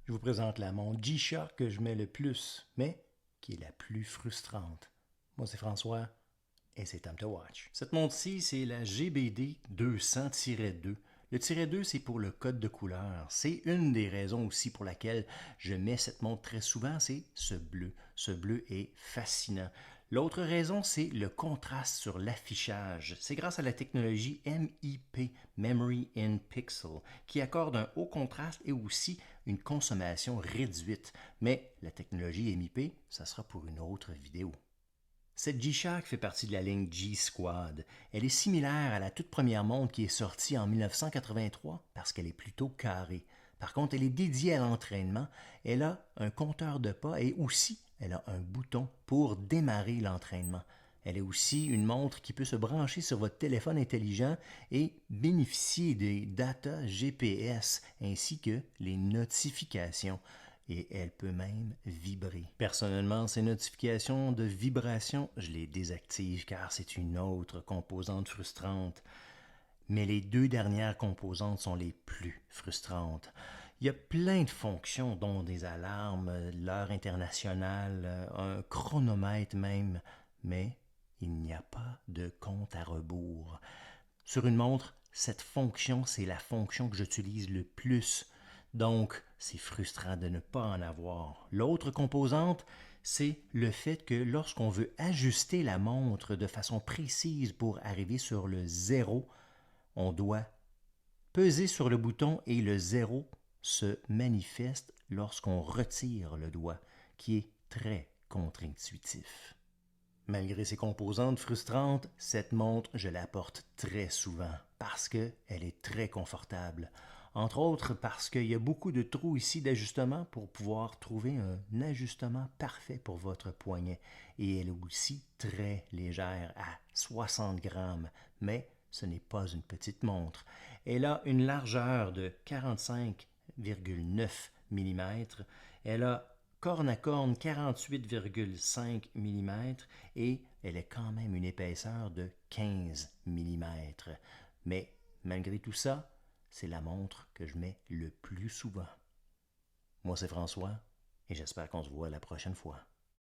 Je vous présente la montre G-Shock que je mets le plus, mais qui est la plus frustrante. Moi, c'est François et c'est Time to Watch. Cette montre-ci, c'est la GBD 200-2. Le tiret 2, c'est pour le code de couleur. C'est une des raisons aussi pour laquelle je mets cette montre très souvent, c'est ce bleu. Ce bleu est fascinant. L'autre raison, c'est le contraste sur l'affichage. C'est grâce à la technologie MIP, Memory in Pixel, qui accorde un haut contraste et aussi une consommation réduite. Mais la technologie MIP, ça sera pour une autre vidéo. Cette G-Shock fait partie de la ligne G-Squad. Elle est similaire à la toute première montre qui est sortie en 1983 parce qu'elle est plutôt carrée. Par contre, elle est dédiée à l'entraînement. Elle a un compteur de pas et aussi elle a un bouton pour démarrer l'entraînement. Elle est aussi une montre qui peut se brancher sur votre téléphone intelligent et bénéficier des data GPS ainsi que les notifications. Et elle peut même vibrer. Personnellement, ces notifications de vibration, je les désactive car c'est une autre composante frustrante. Mais les deux dernières composantes sont les plus frustrantes. Il y a plein de fonctions, dont des alarmes, l'heure internationale, un chronomètre même, mais il n'y a pas de compte à rebours. Sur une montre, cette fonction, c'est la fonction que j'utilise le plus. Donc, c'est frustrant de ne pas en avoir. L'autre composante, c'est le fait que lorsqu'on veut ajuster la montre de façon précise pour arriver sur le zéro, on doit peser sur le bouton et le zéro se manifeste lorsqu'on retire le doigt, qui est très contre-intuitif. Malgré ses composantes frustrantes, cette montre, je la porte très souvent parce qu'elle est très confortable. Entre autres parce qu'il y a beaucoup de trous ici d'ajustement pour pouvoir trouver un ajustement parfait pour votre poignet. Et elle est aussi très légère, à 60 grammes, mais ce n'est pas une petite montre. Elle a une largeur de 45,9 mm. Elle a corne à corne 48,5 mm et elle a quand même une épaisseur de 15 mm. Mais malgré tout ça, c'est la montre que je mets le plus souvent. Moi, c'est François et j'espère qu'on se voit la prochaine fois.